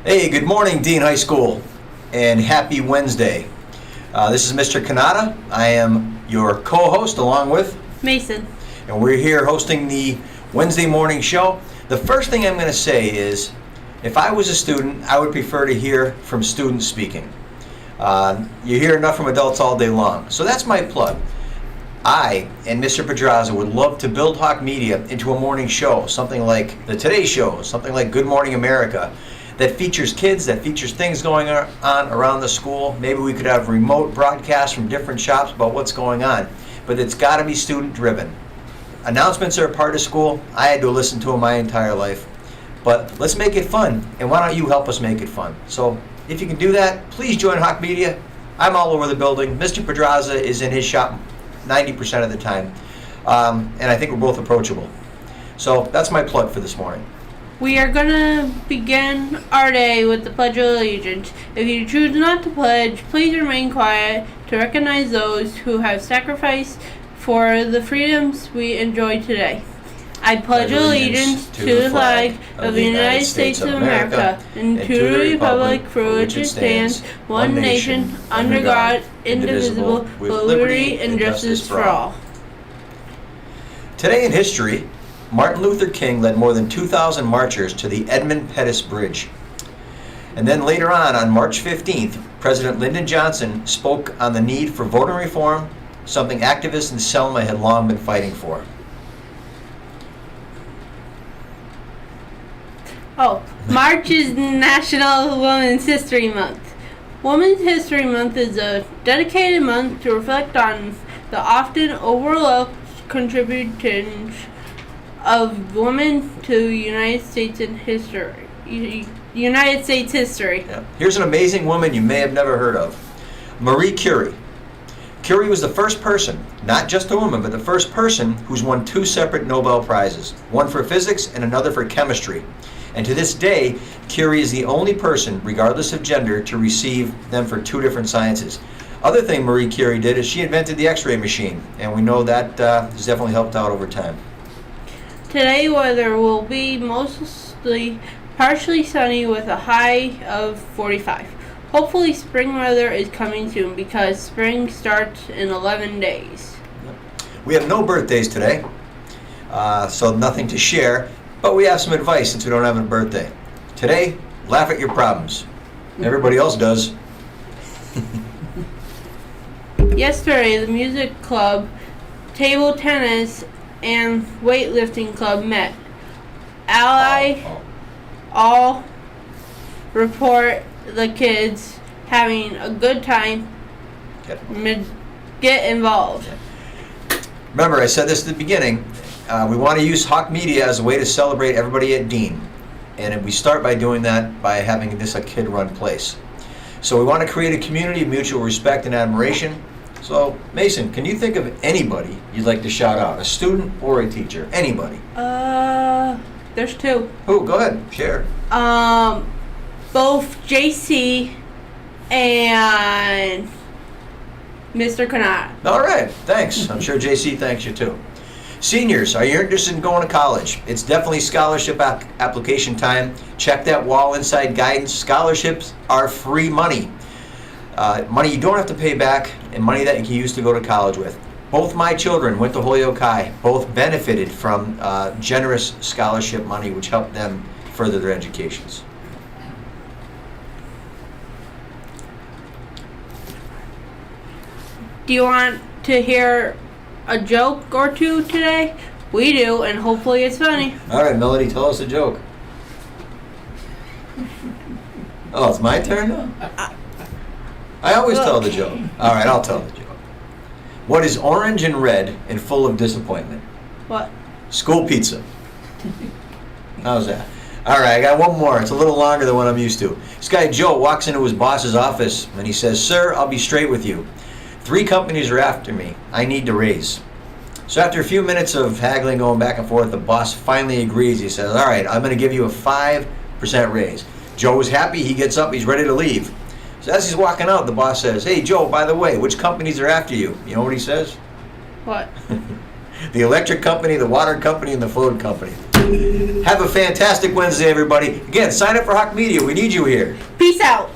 Hey, good morning, Dean High School, and happy Wednesday. This is Mr. Kanata. I am your co-host along with Mason. and we're here hosting the Wednesday morning show. The first thing I'm going to say is, if I was a student, I would prefer to hear from students speaking. You hear enough from adults all day long, so that's my plug. I and Mr. Pedraza would love to build Hawk Media into a morning show, something like the Today Show, something like Good Morning America, that features kids, that features things going on around the school. Maybe we could have remote broadcasts from different shops about what's going on, but it's got to be student driven. Announcements are a part of school. I had to listen to them my entire life, but let's make it fun, and why don't you help us make it fun? So if you can do that, please join Hawk Media. I'm all over the building. Mr. Pedraza is in his shop 90% of the time, and I think we're both approachable. So that's my plug for this morning. We are going to begin our day with the Pledge of Allegiance. If you choose not to pledge, please remain quiet to recognize those who have sacrificed for the freedoms we enjoy today. I pledge allegiance to the flag of the United States of America and to the republic for which it stands, one nation, under God, indivisible, with liberty and justice for all. Today in history, Martin Luther King led more than 2,000 marchers to the Edmund Pettus Bridge. And then later on March 15th, President Lyndon Johnson spoke on the need for voting reform, something activists in Selma had long been fighting for. March is National Women's History Month. Women's History Month is a dedicated month to reflect on the often overlooked contributions of women to United States history. Yeah. Here's an amazing woman you may have never heard of. Marie Curie. Curie was the first person, not just a woman, but the first person who's won two separate Nobel Prizes, one for physics and another for chemistry. And to this day, Curie is the only person, regardless of gender, to receive them for two different sciences. Other thing Marie Curie did is she invented the X-ray machine, and we know that has definitely helped out over time. Today, weather will be mostly partially sunny with a high of 45. Hopefully, spring weather is coming soon because spring starts in 11 days. We have no birthdays today, so nothing to share, but we have some advice since we don't have a birthday. Today, laugh at your problems. Everybody else does. Yesterday, the music club, table tennis, and weightlifting club met. All report the kids having a good time. Get involved. Remember, I said this at the beginning. We want to use Hawk Media as a way to celebrate everybody at Dean. And we start by doing that by having this a kid-run place. So we want to create a community of mutual respect and admiration. So, Mason, can you think of anybody you'd like to shout out? A student or a teacher? Anybody? There's two. Oh, go ahead. Share. Both JC and Mr. Kanata. All right. Thanks. I'm sure JC thanks you too. Seniors, are you interested in going to college? It's definitely scholarship application time. Check that wall inside guidance. Scholarships are free money. Money you don't have to pay back and money that you can use to go to college with. Both my children went to Holyoke High. Both benefited from generous scholarship money which helped them further their educations. Do you want to hear a joke or two today? We do, and hopefully it's funny. All right, Melody, tell us a joke. Oh, it's my turn now? I always tell the joke. All right, I'll tell the joke. What is orange and red and full of disappointment? What? School pizza. How's that? All right, I got one more. It's a little longer than what I'm used to. This guy, Joe, walks into his boss's office and he says, "Sir, I'll be straight with you. 3 companies are after me. I need to raise." So after a few minutes of haggling, going back and forth, the boss finally agrees. He says, "All right, I'm going to give you a 5% raise." Joe is happy. He gets up. He's ready to leave. So as he's walking out, the boss says, "Hey, Joe, by the way, which companies are after you?" You know what he says? What? The electric company, the water company, and the food company. Have a fantastic Wednesday, everybody. Again, sign up for Hawk Media. We need you here. Peace out.